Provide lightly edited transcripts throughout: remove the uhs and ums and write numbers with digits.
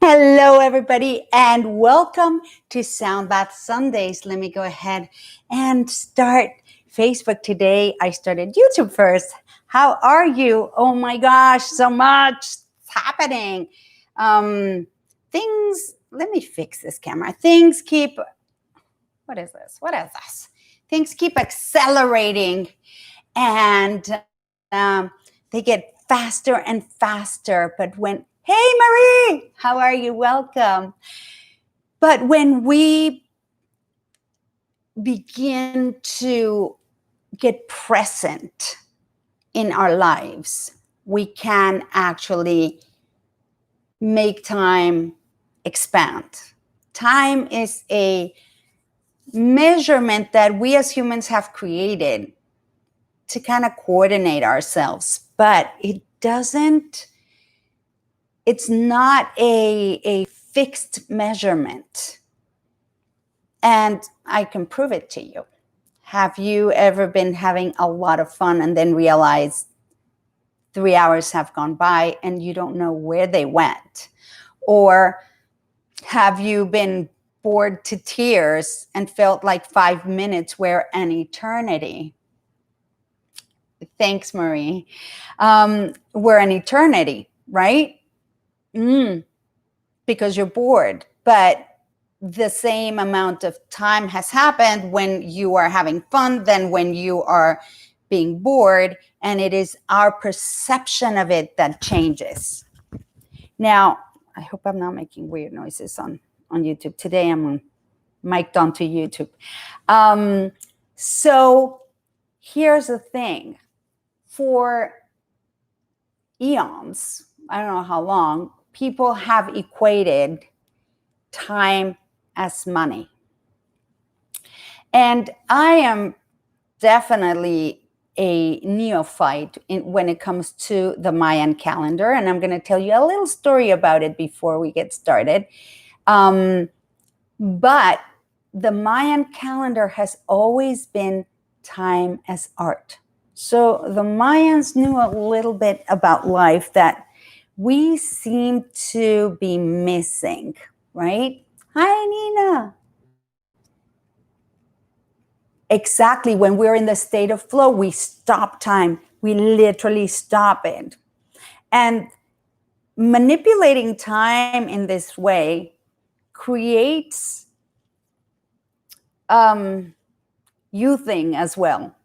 Hello, everybody, and welcome to Sound Bath Sundays. Let me go ahead and start Facebook today. I started YouTube first. How are you? Oh my gosh, so much happening. Let me fix this camera. What is this? What is this? Things keep accelerating and they get faster and faster. Hey, Marie, how are you? Welcome. But when we begin to get present in our lives, we can actually make time expand. Time is a measurement that we as humans have created to kind of coordinate ourselves, but it's not a fixed measurement. And I can prove it to you. Have you ever been having a lot of fun and then realized 3 hours have gone by and you don't know where they went? Or have you been bored to tears and felt like 5 minutes were an eternity? Thanks, Marie. We're an eternity, right? Because you're bored. But the same amount of time has happened when you are having fun than when you are being bored. And it is our perception of it that changes. Now, I hope I'm not making weird noises on YouTube. Today I'm mic'd onto YouTube. So here's the thing. For eons, I don't know how long, people have equated time as money. And I am definitely a neophyte when it comes to the Mayan calendar. And I'm going to tell you a little story about it before we get started. But the Mayan calendar has always been time as art. So the Mayans knew a little bit about life that we seem to be missing, right? Hi, Nina. Exactly. When we're in the state of flow, we stop time. We literally stop it. And manipulating time in this way creates youthing as well.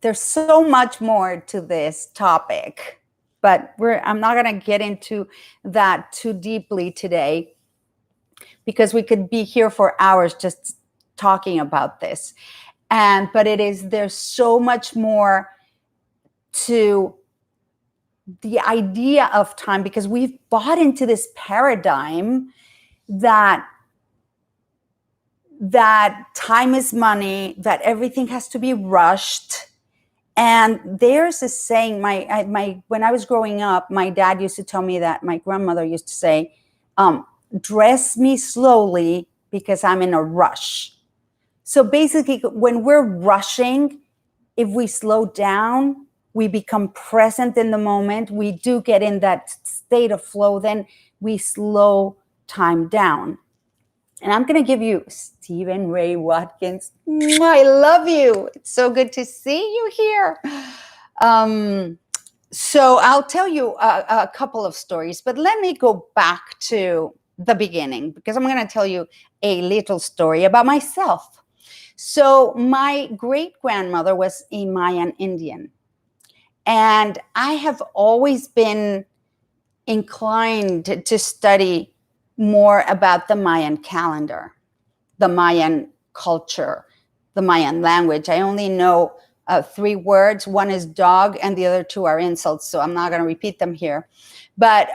There's so much more to this topic, but I'm not going to get into that too deeply today because we could be here for hours just talking about this. But there's so much more to the idea of time because we've bought into this paradigm that time is money, that everything has to be rushed. And there's a saying, when I was growing up, my dad used to tell me that my grandmother used to say, dress me slowly because I'm in a rush. So basically, when we're rushing, if we slow down, we become present in the moment, we do get in that state of flow, then we slow time down. And I'm going to give you Stephen Ray Watkins. I love you. It's so good to see you here. So I'll tell you a couple of stories, but let me go back to the beginning because I'm going to tell you a little story about myself. So my great-grandmother was a Mayan Indian, and I have always been inclined to study more about the Mayan calendar, the Mayan culture, the Mayan language. I only know 3 words. One is dog and the other 2 are insults, so I'm not going to repeat them here. But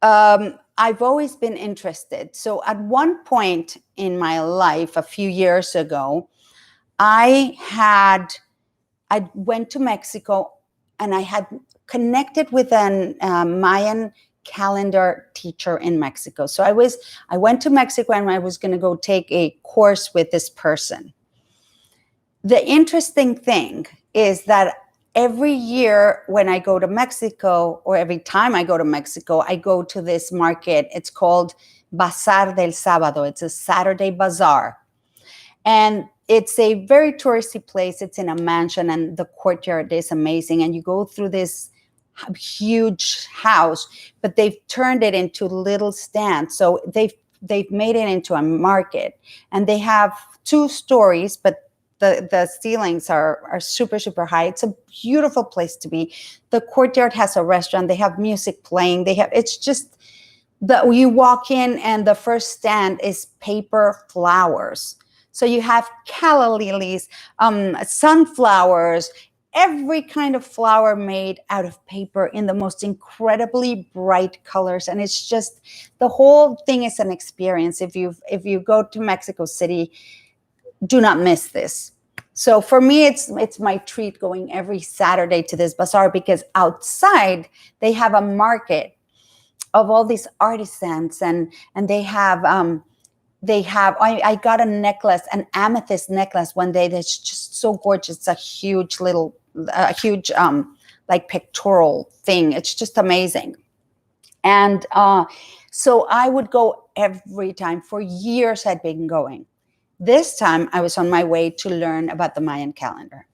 I've always been interested. So at one point in my life, a few years ago, I went to Mexico and I had connected with a Mayan calendar teacher in Mexico. So I went to Mexico and I was going to go take a course with this person. The interesting thing is that every year when I go to Mexico, or every time I go to Mexico, I go to this market. It's called Bazar del Sábado. It's a Saturday bazaar. And it's a very touristy place. It's in a mansion, and the courtyard is amazing. And you go through this huge house, but they've turned it into little stands. So they've made it into a market, and they have 2 stories, but the ceilings are super, super high. It's a beautiful place to be. The courtyard has a restaurant. They have music playing. It's just that you walk in, and the first stand is paper flowers. So you have calla lilies, sunflowers, every kind of flower made out of paper in the most incredibly bright colors. And it's just, the whole thing is an experience. If you go to Mexico City, do not miss this. So for me, it's my treat going every Saturday to this bazaar, because outside they have a market of all these artisans, and they have I got a necklace, an amethyst necklace one day that's just so gorgeous. It's a huge like pectoral thing. It's just amazing. And so I would go every time. For years I'd been going. This time I was on my way to learn about the Mayan calendar.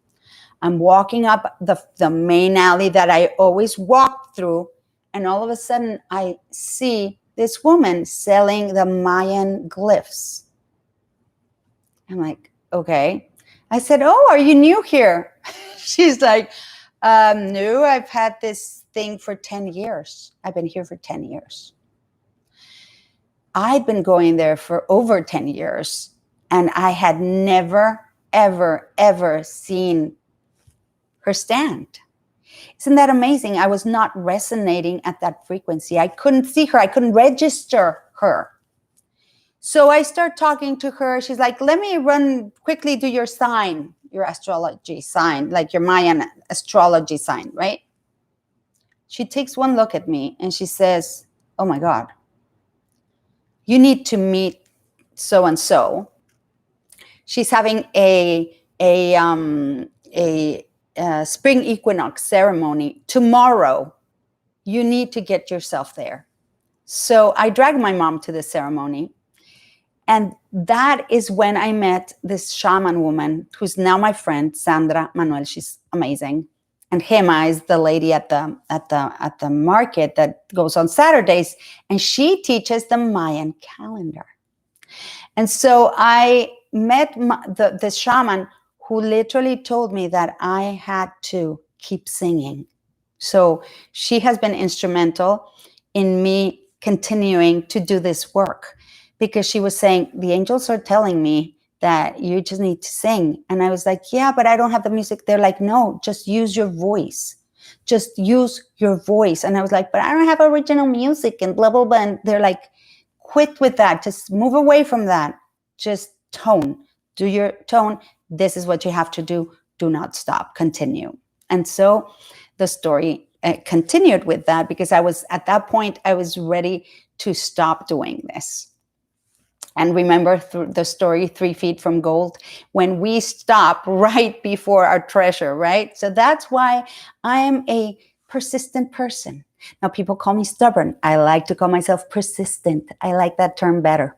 I'm walking up the main alley that I always walk through, and all of a sudden I see this woman selling the Mayan glyphs. I'm like, okay. I said, oh, are you new here? She's like, no, I've had this thing for 10 years. I've been here for 10 years. I'd been going there for over 10 years, and I had never, ever, ever seen her stand. Isn't that amazing? I was not resonating at that frequency. I couldn't see her. I couldn't register her. So I start talking to her. She's like, let me run quickly do your sign, your astrology sign, like your Mayan astrology sign, right? She takes one look at me and she says, oh my God, you need to meet so-and-so. She's having a spring equinox ceremony tomorrow. You need to get yourself there. So I dragged my mom to the ceremony. And that is when I met this shaman woman who's now my friend, Sandra Manuel. She's amazing. And Gema is the lady at the market that goes on Saturdays. And she teaches the Mayan calendar. And so I met the shaman, who literally told me that I had to keep singing. So she has been instrumental in me continuing to do this work, because she was saying, the angels are telling me that you just need to sing. And I was like, yeah, but I don't have the music. They're like, no, just use your voice. Just use your voice. And I was like, but I don't have original music and blah, blah, blah. And they're like, quit with that. Just move away from that. Just tone. Do your tone. This is what you have to do. Do not stop. Continue. And so the story continued with that, because at that point, I was ready to stop doing this. And remember the story, 3 feet from gold, when we stop right before our treasure, right? So that's why I am a persistent person. Now, people call me stubborn. I like to call myself persistent. I like that term better.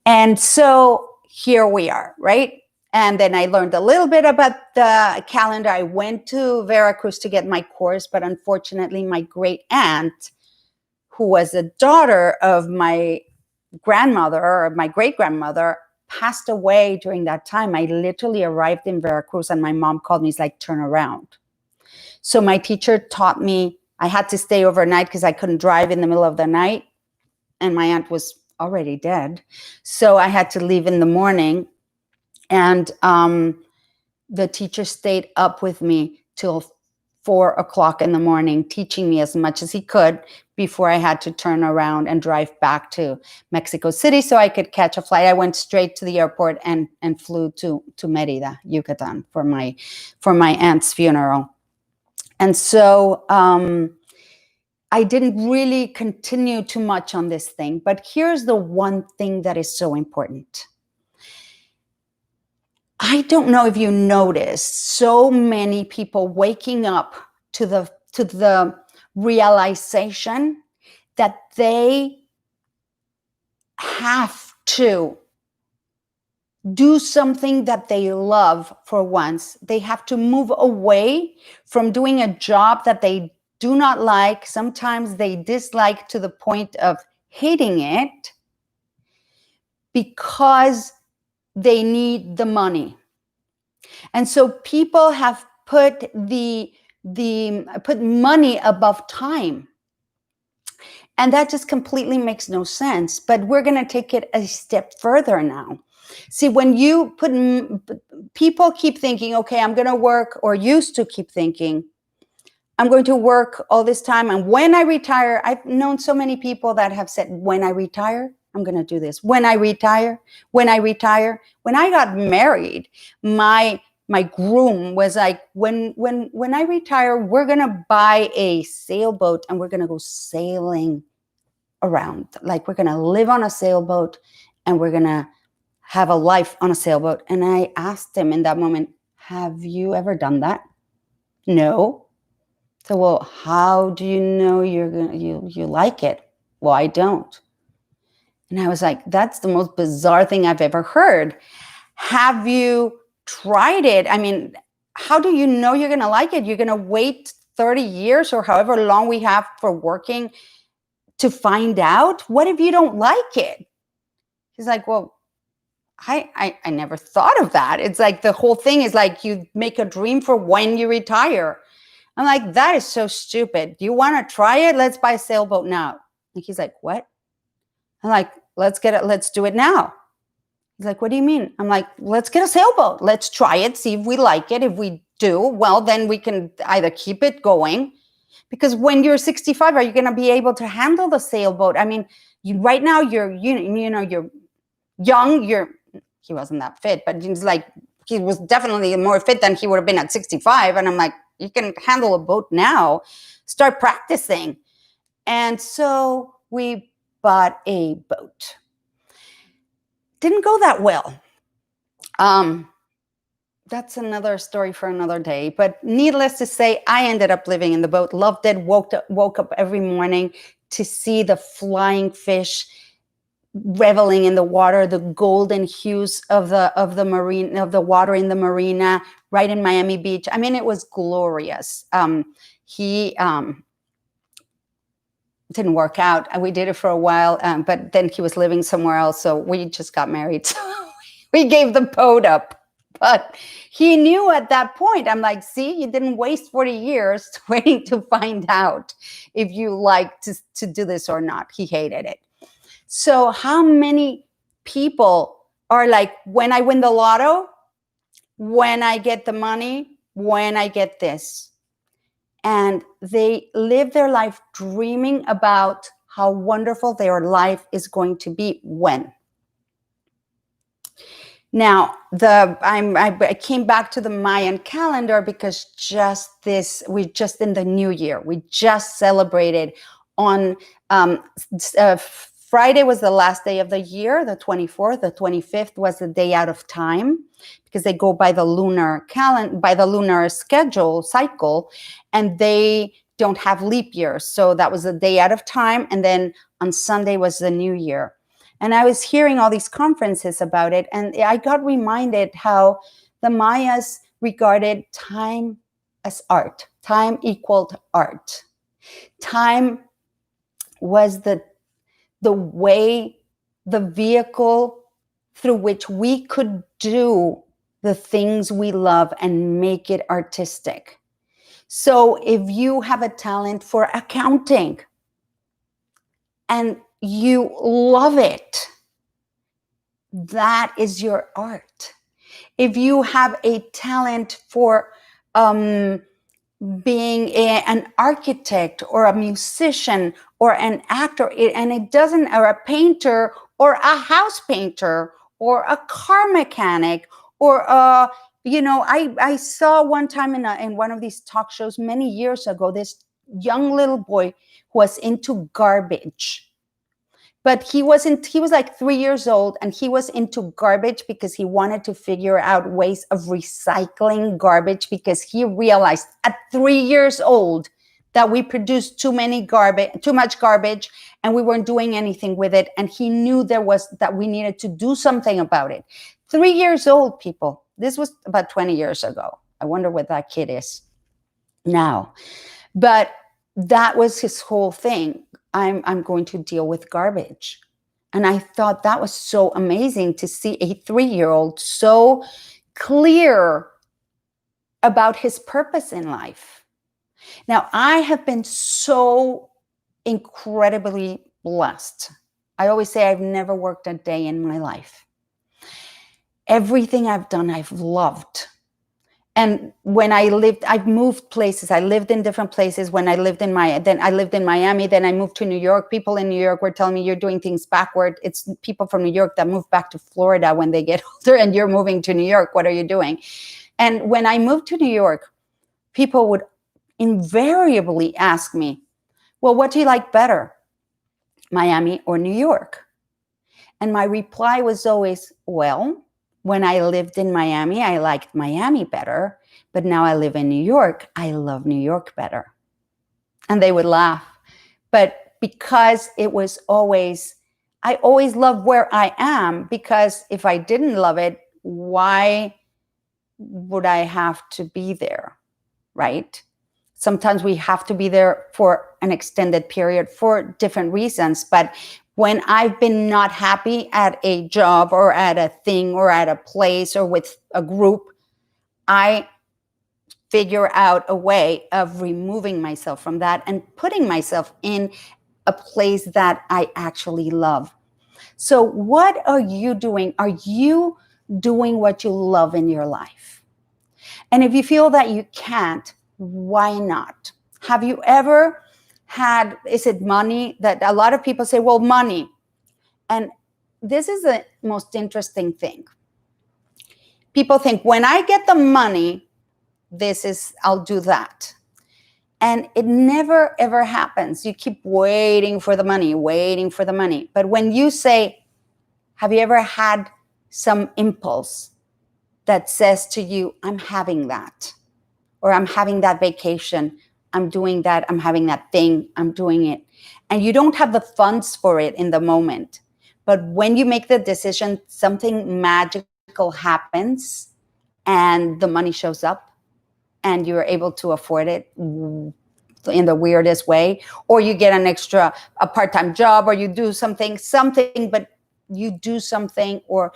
And so here we are, right? And then I learned a little bit about the calendar. I went to Veracruz to get my course, but unfortunately, my great aunt, who was the daughter of my grandmother or my great grandmother, passed away during that time. I literally arrived in Veracruz and my mom called me. It's like, turn around. So my teacher taught me, I had to stay overnight because I couldn't drive in the middle of the night. And my aunt was already dead. So I had to leave in the morning. And the teacher stayed up with me till 4 o'clock in the morning, teaching me as much as he could before I had to turn around and drive back to Mexico City so I could catch a flight. I went straight to the airport and flew to Mérida, Yucatan, for my aunt's funeral. And so I didn't really continue too much on this thing. But here's the one thing that is so important. I don't know if you noticed so many people waking up to the realization that they have to do something that they love for once. They have to move away from doing a job that they do not like. Sometimes they dislike to the point of hating it because they need the money. And so people have put put money above time. And that just completely makes no sense. But we're going to take it a step further now. See, when you put, people keep thinking, okay, I'm going to work, or used to keep thinking, I'm going to work all this time. And when I retire, I've known so many people that have said, when I retire, I'm going to do this. When I retire, when I retire. When I got married, my groom was like, when I retire, we're going to buy a sailboat and we're going to go sailing around. Like, we're going to live on a sailboat and we're going to have a life on a sailboat. And I asked him in that moment, have you ever done that? No. So, well, how do you know you like it? Well, I don't. And I was like, that's the most bizarre thing I've ever heard. Have you tried it? I mean, how do you know you're going to like it? You're going to wait 30 years or however long we have for working to find out? What if you don't like it? He's like, well, I never thought of that. It's like the whole thing is like you make a dream for when you retire. I'm like, that is so stupid. Do you want to try it? Let's buy a sailboat now. And he's like, what? I'm like, let's do it now. He's like, what do you mean? I'm like, let's get a sailboat. Let's try it, see if we like it. If we do, well, then we can either keep it going. Because when you're 65, are you going to be able to handle the sailboat? I mean, right now you're young. He wasn't that fit, but he's like, he was definitely more fit than he would have been at 65. And I'm like, you can handle a boat now. Start practicing. And so we bought a boat. Didn't go that well. That's another story for another day. But needless to say, I ended up living in the boat, loved it, woke up every morning to see the flying fish reveling in the water, the golden hues of the marine, of the water in the marina, right in Miami Beach. I mean, it was glorious. He didn't work out. We did it for a while, but then he was living somewhere else, so we just got married. So we gave the boat up. But he knew at that point, I'm like, see, you didn't waste 40 years waiting to find out if you like to do this or not. He hated it. So how many people are like, when I win the lotto, when I get the money, when I get this? And they live their life dreaming about how wonderful their life is going to be when. Now, I came back to the Mayan calendar because we just in the new year, we just celebrated on Friday was the last day of the year, the 24th. The 25th was the day out of time because they go by the lunar calendar, by the lunar schedule cycle, and they don't have leap years. So that was a day out of time. And then on Sunday was the new year. And I was hearing all these conferences about it, and I got reminded how the Mayas regarded time as art. Time equaled art. Time was the way, the vehicle through which we could do the things we love and make it artistic. So if you have a talent for accounting and you love it, that is your art. If you have a talent for being an architect or a musician or an actor, and it doesn't, or a painter or a house painter or a car mechanic or I saw one time in one of these talk shows many years ago, this young little boy who was into garbage. But he wasn't, he was like 3 years old, and he was into garbage because he wanted to figure out ways of recycling garbage, because he realized at 3 years old that we produced too much garbage, and we weren't doing anything with it. And he knew that we needed to do something about it. 3 years old, people. This was about 20 years ago. I wonder what that kid is now. But that was his whole thing. I'm going to deal with garbage. And I thought that was so amazing to see a 3-year-old so clear about his purpose in life. Now, I have been so incredibly blessed. I always say I've never worked a day in my life. Everything I've done, I've loved. And when I've moved places. I lived in different places. When I lived in Miami, then I moved to New York. People in New York were telling me, you're doing things backward. It's people from New York that move back to Florida when they get older, and you're moving to New York. What are you doing? And when I moved to New York, people would invariably ask me, well, what do you like better, Miami or New York? And my reply was always, well, when I lived in Miami, I liked Miami better, but now I live in New York, I love New York better. And they would laugh. But because it was I always love where I am, because if I didn't love it, why would I have to be there, right? Sometimes we have to be there for an extended period for different reasons. But when I've been not happy at a job or at a thing or at a place or with a group, I figure out a way of removing myself from that and putting myself in a place that I actually love. So what are you doing? Are you doing what you love in your life? And if you feel that you can't, why not? Have you ever had, is it money? That a lot of people say, well, money. And this is the most interesting thing. People think, when I get the money, I'll do that. And it never, ever happens. You keep waiting for the money, waiting for the money. But when you say, have you ever had some impulse that says to you, I'm having that, or I'm having that vacation, I'm doing that, I'm having that thing, I'm doing it. And you don't have the funds for it in the moment. But when you make the decision, something magical happens and the money shows up and you're able to afford it in the weirdest way. Or you get a part-time job, or you do something, but you do something, or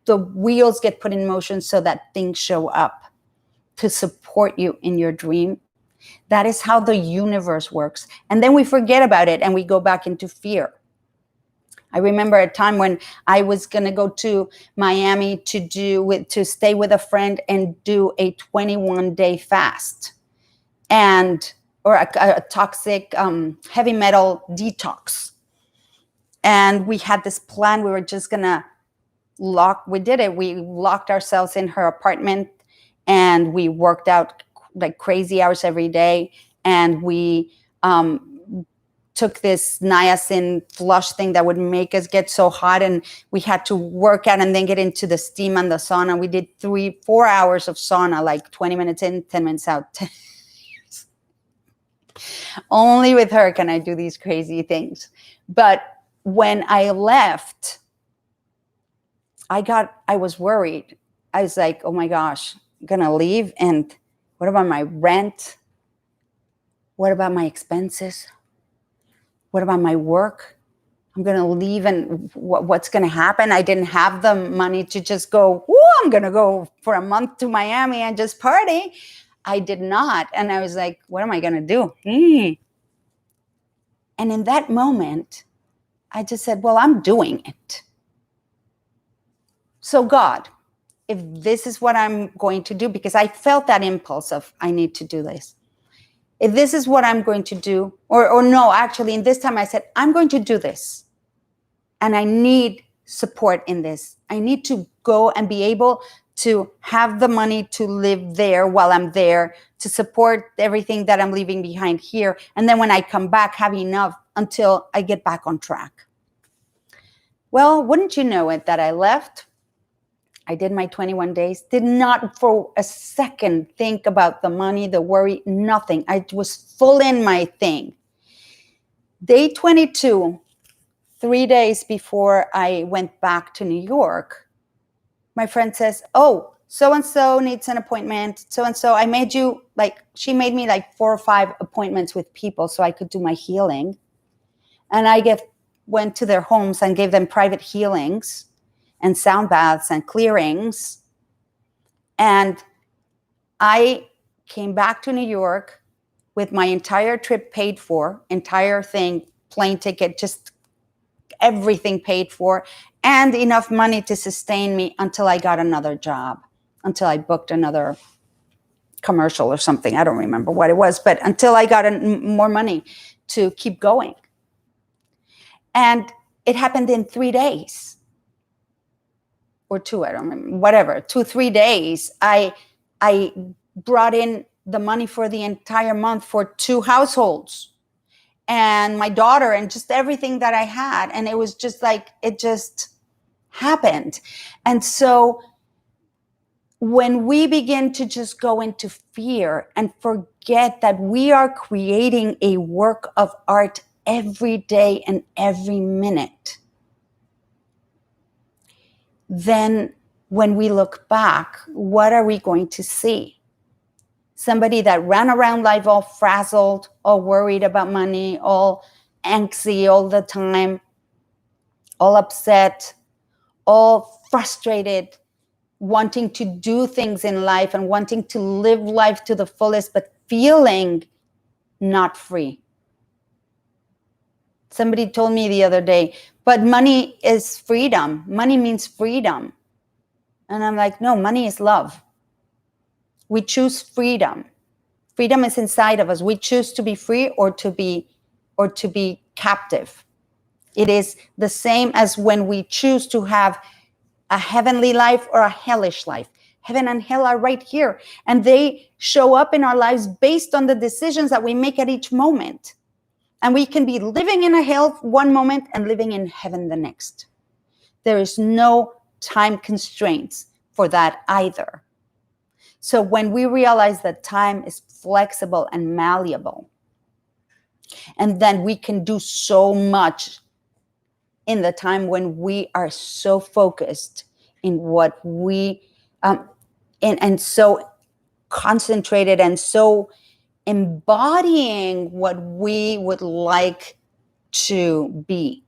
the wheels get put in motion so that things show up to support you in your dream. That is how the universe works. And then we forget about it and we go back into fear. I remember a time when I was going to go to Miami to stay with a friend and do a 21-day fast, or a toxic heavy metal detox. And we had this plan. We were just going to we did it. We locked ourselves in her apartment and we worked out like crazy hours every day. And we took this niacin flush thing that would make us get so hot, and we had to work out and then get into the steam and the sauna. We did 3-4 hours of sauna, like 20 minutes in, 10 minutes out. Only with her can I do these crazy things. But when I left, I was worried. I was like, oh my gosh, I'm gonna leave, and what about my rent? What about my expenses? What about my work? I'm going to leave, and what's going to happen? I didn't have the money to just go, I'm going to go for a month to Miami and just party. I did not. And I was like, what am I going to do? And in that moment, I just said, well, I'm doing it. So God, if this is what I'm going to do, because I felt that impulse of, I need to do this. If this is what I'm going to do, or no, actually, in this time I said, I'm going to do this. And I need support in this. I need to go and be able to have the money to live there while I'm there, to support everything that I'm leaving behind here. And then when I come back, have enough until I get back on track. Well, wouldn't you know it that I left? I did my 21 days, did not for a second think about the money, the worry, nothing. I was full in my thing. Day 22, 3 days before I went back to New York, my friend says, oh, so-and-so needs an appointment. So-and-so, I made you she made me like 4 or 5 appointments with people so I could do my healing. And I went to their homes and gave them private healings and sound baths and clearings. And I came back to New York with my entire trip paid for, entire thing, plane ticket, just everything paid for, and enough money to sustain me until I got another job, until I booked another commercial or something. I don't remember what it was, but until I got more money to keep going. And it happened in 3 days. Or 2, I don't remember, whatever, 2, 3 days. I brought in the money for the entire month for 2 households and my daughter and just everything that I had. And it was just like, it just happened. And so when we begin to just go into fear and forget that we are creating a work of art every day and every minute, then when we look back, what are we going to see? Somebody that ran around life all frazzled, all worried about money, all angsty all the time, all upset, all frustrated, wanting to do things in life and wanting to live life to the fullest, but feeling not free. Somebody told me the other day, but money is freedom. Money means freedom. And I'm like, no, money is love. We choose freedom. Freedom is inside of us. We choose to be free or to be captive. It is the same as when we choose to have a heavenly life or a hellish life. Heaven and hell are right here, and they show up in our lives based on the decisions that we make at each moment. And we can be living in a hell one moment and living in heaven the next. There is no time constraints for that either. So when we realize that time is flexible and malleable, and then we can do so much in the time when we are so focused in what we and so concentrated and so embodying what we would like to be.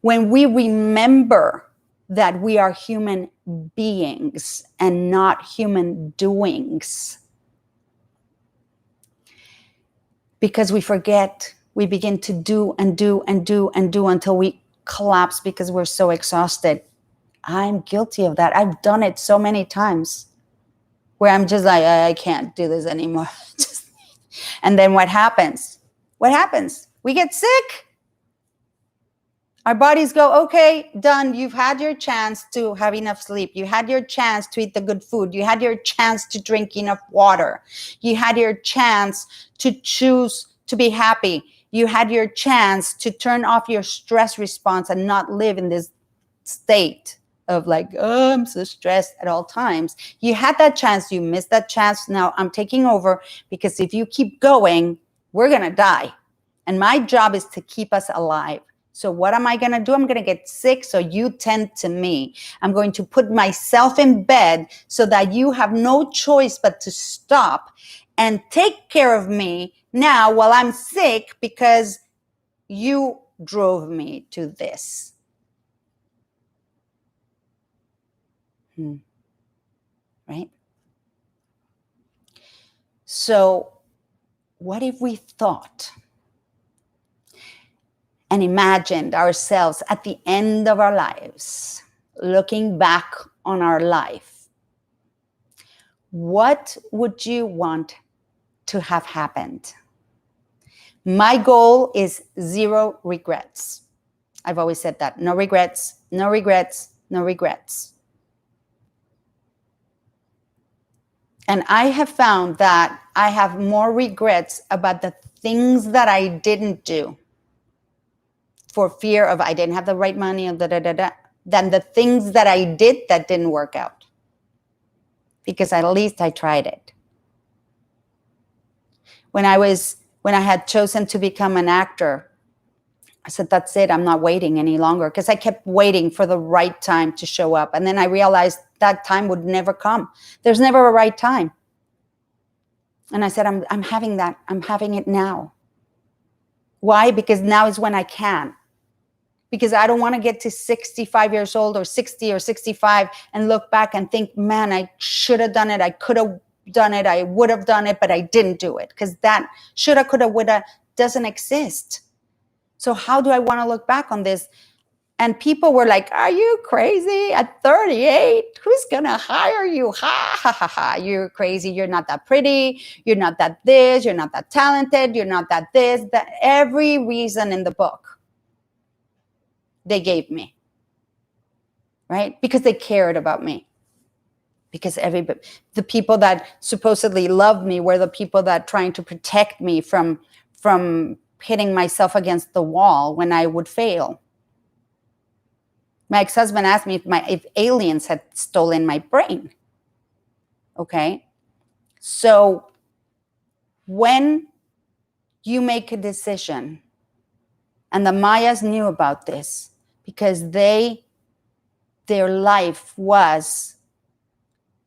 When we remember that we are human beings and not human doings, because we forget, we begin to do and do and do and do until we collapse because we're so exhausted. I'm guilty of that. I've done it so many times where I'm just like, I can't do this anymore. And then what happens? What happens? We get sick. Our bodies go, okay, done. You've had your chance to have enough sleep. You had your chance to eat the good food. You had your chance to drink enough water. You had your chance to choose to be happy. You had your chance to turn off your stress response and not live in this state of like, oh, I'm so stressed at all times. You had that chance. You missed that chance. Now I'm taking over, because if you keep going, we're going to die. And my job is to keep us alive. So what am I going to do? I'm going to get sick, so you tend to me. I'm going to put myself in bed so that you have no choice but to stop and take care of me now while I'm sick, because you drove me to this. Right? So what if we thought and imagined ourselves at the end of our lives, looking back on our life? What would you want to have happened? My goal is 0 regrets. I've always said that. No regrets, no regrets, no regrets. And I have found that I have more regrets about the things that I didn't do, for fear of I didn't have the right money and than the things that I did that didn't work out. Because at least I tried it. When I had chosen to become an actor, I said, that's it. I'm not waiting any longer, because I kept waiting for the right time to show up. And then I realized that time would never come. There's never a right time. And I said, I'm having that. I'm having it now. Why? Because now is when I can. Because I don't want to get to 65 years old or 60 or 65 and look back and think, man, I should have done it. I could have done it. I would have done it, but I didn't do it. Because that shoulda, coulda, woulda doesn't exist. So how do I want to look back on this? And people were like, are you crazy? At 38, who's going to hire you? Ha, ha, ha, ha. You're crazy. You're not that pretty. You're not that this. You're not that talented. You're not that this. That every reason in the book they gave me. Right? Because they cared about me. Because the people that supposedly loved me were the people that trying to protect me from hitting myself against the wall when I would fail. My ex-husband asked me if aliens had stolen my brain. Okay? So when you make a decision, and the Mayas knew about this because their life was,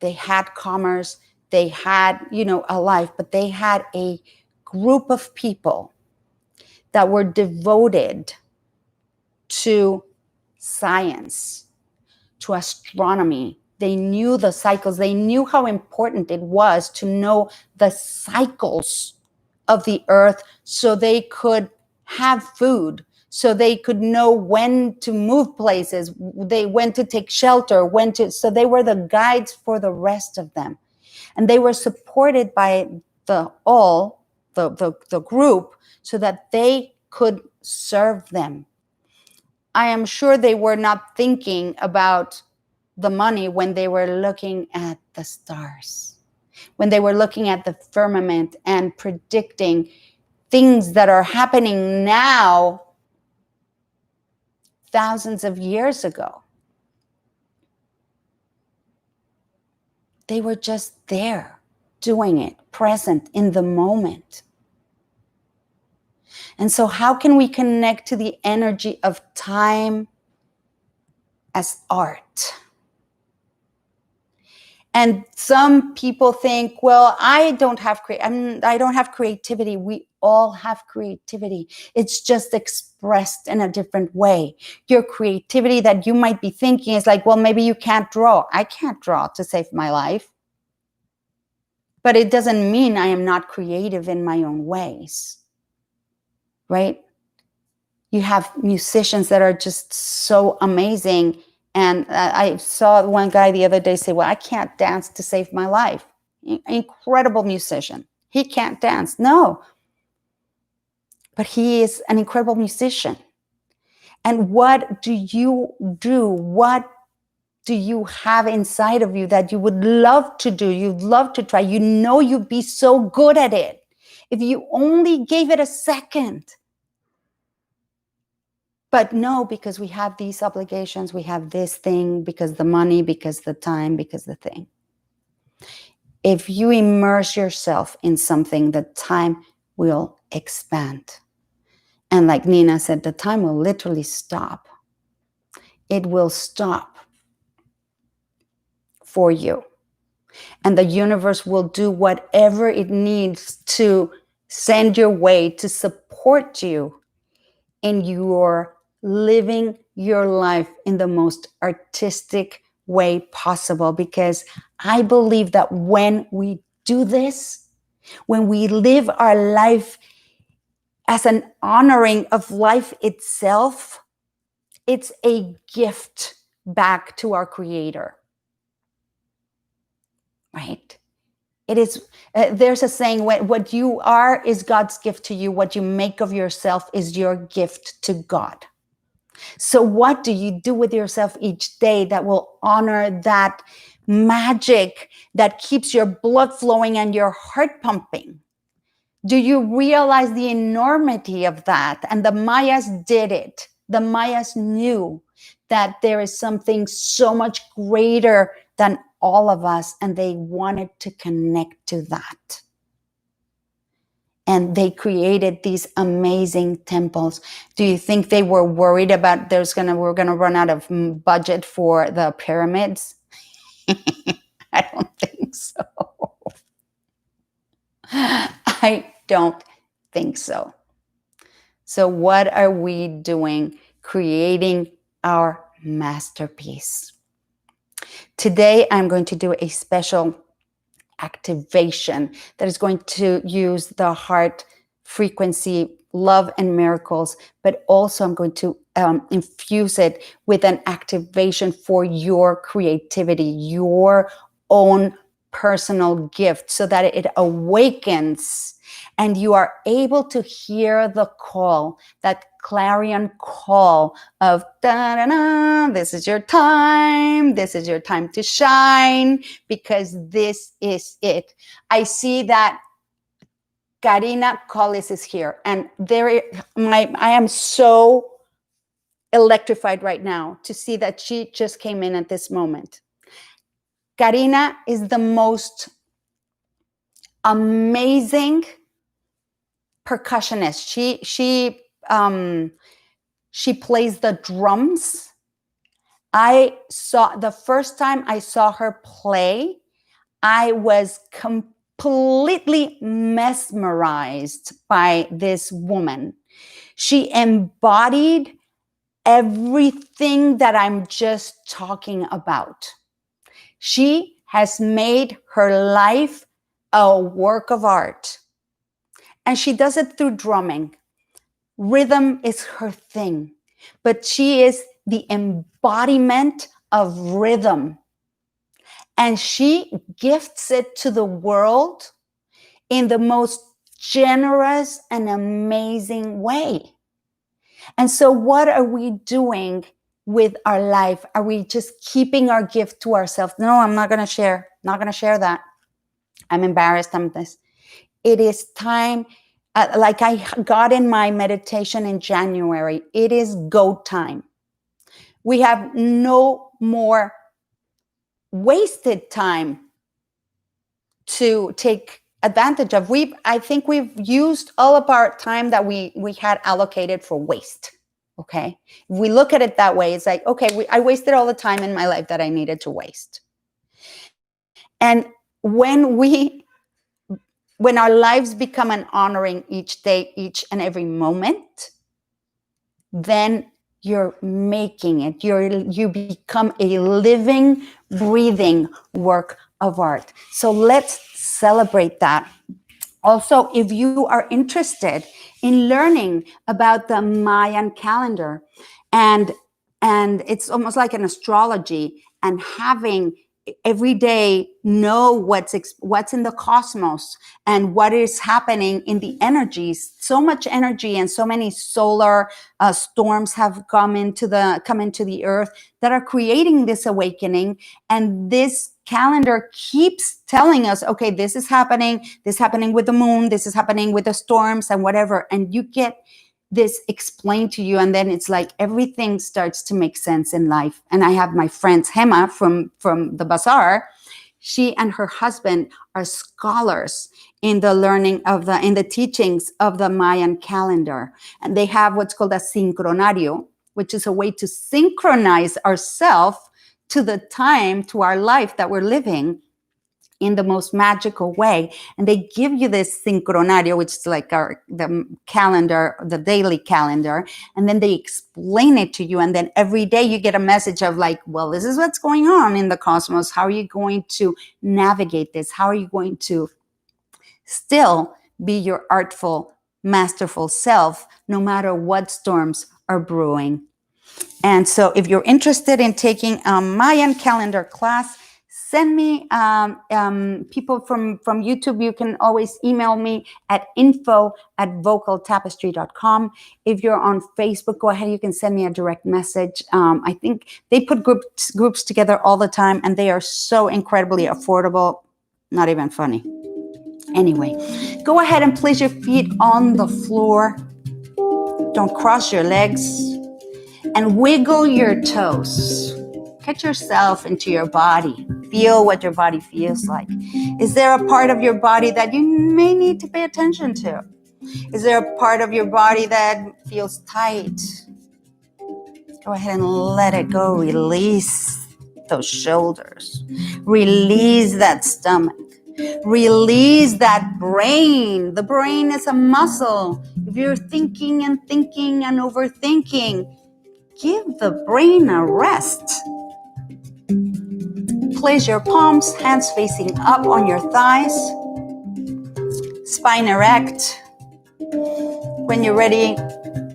they had commerce, they had, a life, but they had a group of people that were devoted to science, to astronomy. They knew the cycles. They knew how important it was to know the cycles of the earth so they could have food, so they could know when to move places, when to take shelter, so they were the guides for the rest of them. And they were supported by the group so that they could serve them. I am sure they were not thinking about the money when they were looking at the stars, when they were looking at the firmament and predicting things that are happening now, thousands of years ago. They were just there, doing it, present in the moment. And so how can we connect to the energy of time as art? And some people think, well, I don't have creativity. We all have creativity. It's just expressed in a different way. Your creativity that you might be thinking is like, well, maybe you can't draw. I can't draw to save my life. But it doesn't mean I am not creative in my own ways. Right? You have musicians that are just so amazing. And I saw one guy the other day say, well, I can't dance to save my life. Incredible musician. He can't dance. No. But he is an incredible musician. And what do you do? What do you have inside of you that you would love to do? You'd love to try. You'd be so good at it if you only gave it a second. But no, because we have these obligations, we have this thing, because the money, because the time, because the thing. If you immerse yourself in something, the time will expand. And like Nina said, the time will literally stop. It will stop for you. And the universe will do whatever it needs to send your way to support you in your living your life in the most artistic way possible. Because I believe that when we do this, when we live our life as an honoring of life itself, it's a gift back to our Creator. Right? It is. There's a saying, what you are is God's gift to you. What you make of yourself is your gift to God. So what do you do with yourself each day that will honor that magic that keeps your blood flowing and your heart pumping? Do you realize the enormity of that? And the Mayas did it. The Mayas knew that there is something so much greater than all of us, and they wanted to connect to that. And they created these amazing temples. Do you think they were worried about we're gonna run out of budget for the pyramids? I don't think so. I don't think so. So what are we doing? Creating our masterpiece. Today, I'm going to do a special activation that is going to use the heart frequency, love and miracles, but also I'm going to infuse it with an activation for your creativity, your own personal gift, so that it awakens and you are able to hear the call, that clarion call of da-da-da, this is your time to shine, because this is it. I see that Karina Collis is here, and I am so electrified right now to see that she just came in at this moment. Karina is the most amazing percussionist. She plays the drums. The first time I saw her play, I was completely mesmerized by this woman. She embodied everything that I'm just talking about. She has made her life a work of art. And she does it through drumming. Rhythm is her thing, but she is the embodiment of rhythm. And she gifts it to the world in the most generous and amazing way. And so what are we doing with our life? Are we just keeping our gift to ourselves? No, I'm not going to share. Not going to share that. I'm embarrassed. It is time. Like I got in my meditation in January, it is go time. We have no more wasted time to take advantage of. I think we've used all of our time that we had allocated for waste. Okay. If we look at it that way, it's like, okay, I wasted all the time in my life that I needed to waste. And when our lives become an honoring each day, each and every moment, then you're making it. You become a living, breathing work of art. So let's celebrate that. Also, if you are interested in learning about the Mayan calendar, and it's almost like an astrology, and having every day know what's in the cosmos and what is happening in the energies. So much energy and so many solar storms have come into the earth that are creating this awakening. And this calendar keeps telling us, okay, this is happening with the moon, this is happening with the storms and whatever. And you get this explained to you, and then it's like everything starts to make sense in life. And I have my friend Hema from the bazaar. She and her husband are scholars in the learning in the teachings of the Mayan calendar, and they have what's called a sincronario, which is a way to synchronize ourselves to the time, to our life that we're living in the most magical way. And they give you this sincronario, which is like the calendar, the daily calendar, and then they explain it to you. And then every day you get a message of like, well, this is what's going on in the cosmos. How are you going to navigate this? How are you going to still be your artful, masterful self, no matter what storms are brewing? And so if you're interested in taking a Mayan calendar class, send me people from YouTube. You can always email me at info@vocaltapestry.com. If you're on Facebook, go ahead. You can send me a direct message. I think they put groups together all the time, and they are so incredibly affordable. Not even funny. Anyway, go ahead and place your feet on the floor. Don't cross your legs. and wiggle your toes. Get yourself into your body. Feel what your body feels like. Is there a part of your body that you may need to pay attention to? Is there a part of your body that feels tight? Go ahead and let it go. Release those shoulders. Release that stomach. Release that brain. The brain is a muscle. If you're thinking and thinking and overthinking, give the brain a rest. Place your palms, hands facing up on your thighs. Spine erect. When you're ready,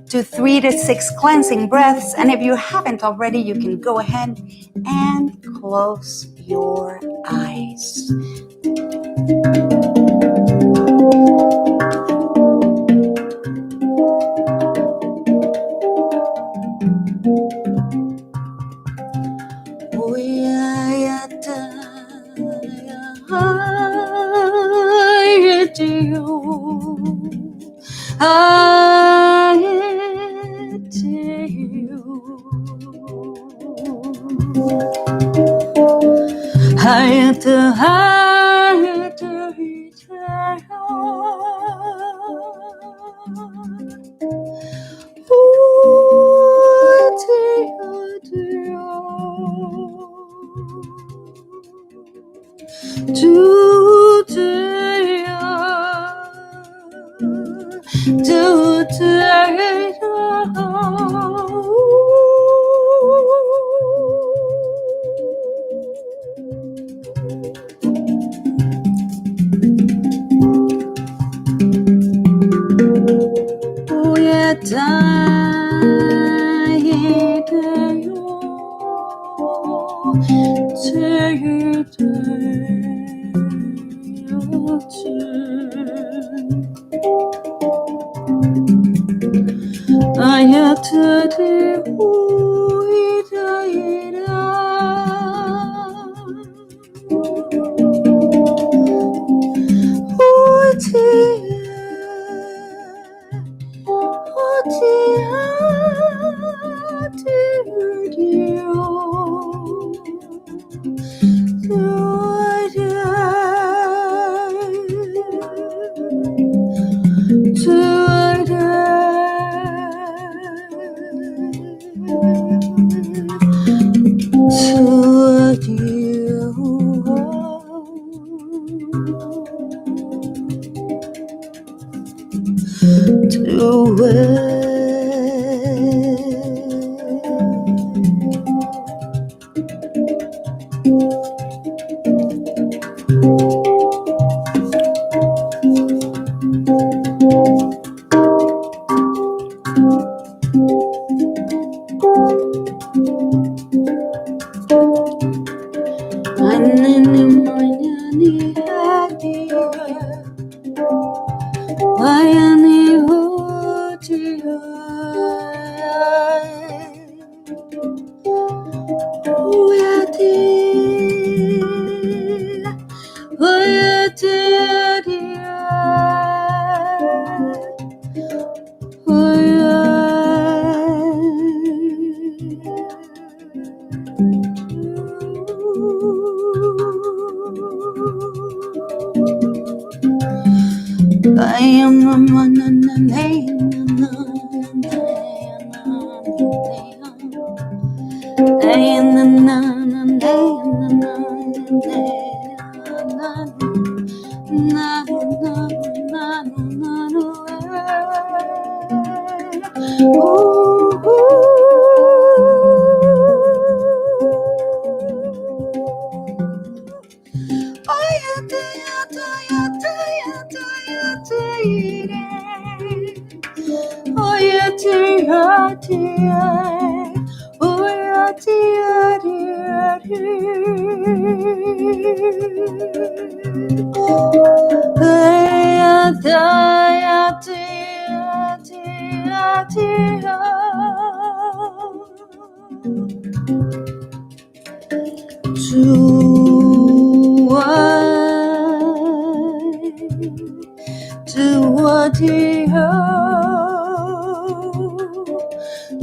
do 3 to 6 cleansing breaths. And if you haven't already, you can go ahead and close your eyes.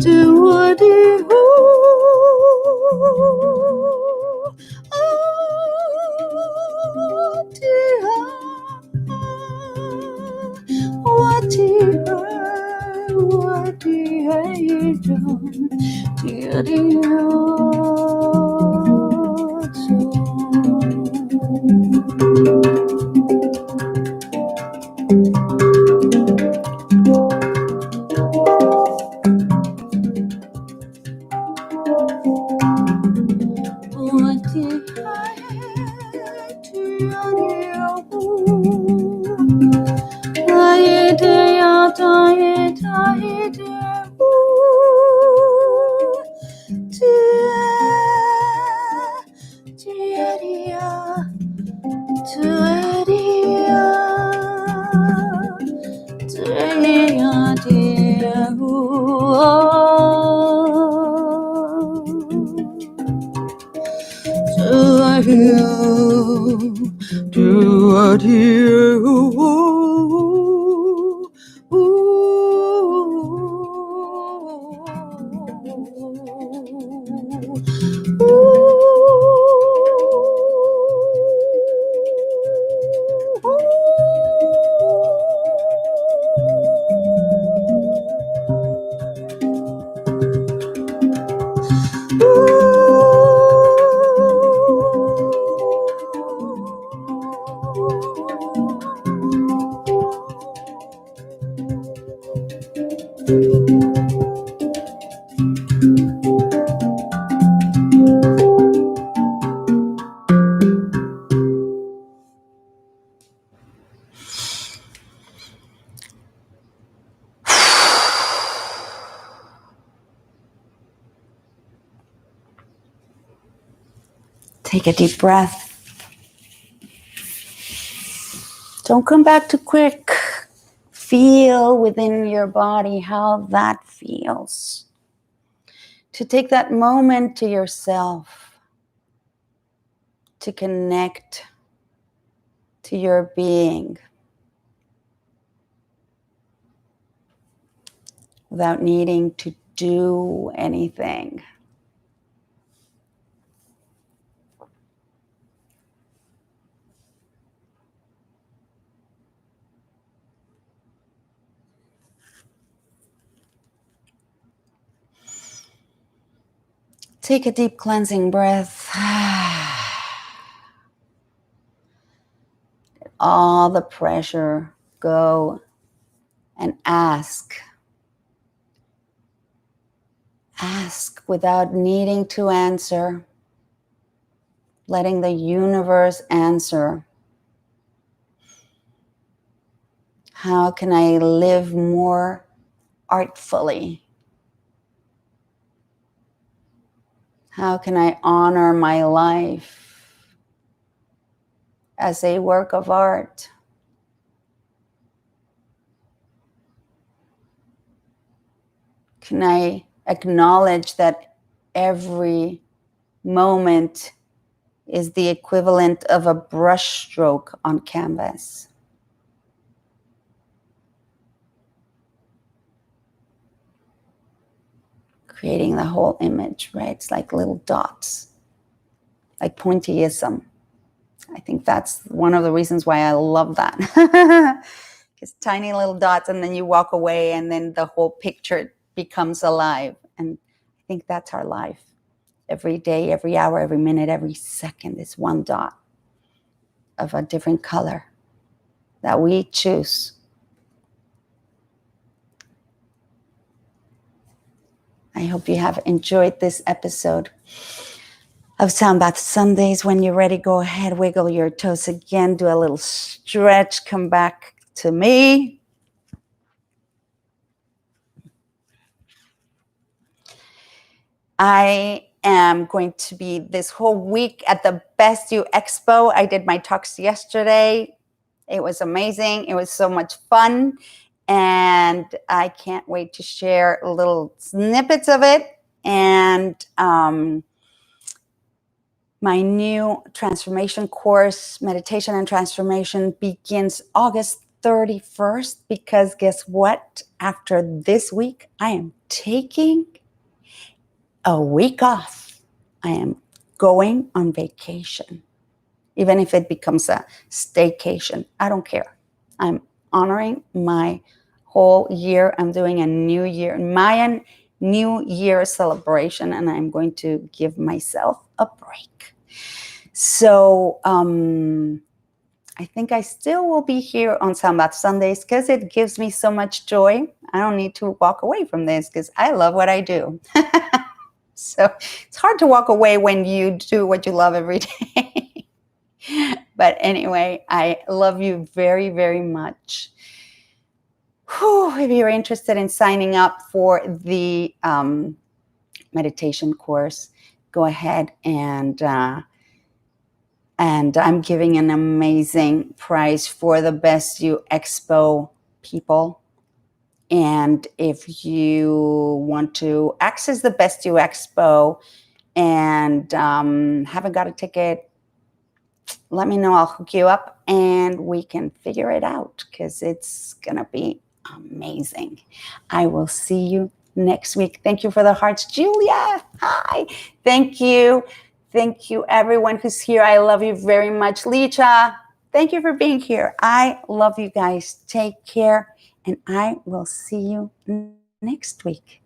Do Take a deep breath. Don't come back too quick. Feel within your body how that feels. To take that moment to yourself, to connect to your being without needing to do anything. Take a deep cleansing breath. Let all the pressure go and ask. Ask without needing to answer. Letting the universe answer. How can I live more artfully? How can I honor my life as a work of art? Can I acknowledge that every moment is the equivalent of a brush stroke on canvas? Creating the whole image, right? It's like little dots, like pointillism. I think that's one of the reasons why I love that. It's tiny little dots, and then you walk away, and then the whole picture becomes alive. And I think that's our life. Every day, every hour, every minute, every second is one dot of a different color that we choose. I hope you have enjoyed this episode of Sound Bath Sundays. When you're ready, go ahead, wiggle your toes again, do a little stretch, come back to me. I am going to be this whole week at the Best You Expo. I did my talks yesterday. It was amazing. It was so much fun. And I can't wait to share little snippets of it. And my new transformation course, Meditation and Transformation, begins August 31st, because guess what? After this week, I am taking a week off. I am going on vacation. Even if it becomes a staycation, I don't care. I'm honoring my whole year. I'm doing a new year, Mayan New Year celebration, and I'm going to give myself a break. So I think I still will be here on Sambat Sundays because it gives me so much joy. I don't need to walk away from this because I love what I do. So it's hard to walk away when you do what you love every day. But anyway, I love you very, very much. Whew, if you're interested in signing up for the meditation course, go ahead and I'm giving an amazing prize for the Best You Expo people. And if you want to access the Best You Expo and haven't got a ticket, let me know. I'll hook you up and we can figure it out because it's going to be amazing. I will see you next week. Thank you for the hearts. Julia, hi. Thank you. Thank you, everyone who's here. I love you very much. Licha, thank you for being here. I love you guys. Take care, and I will see you next week.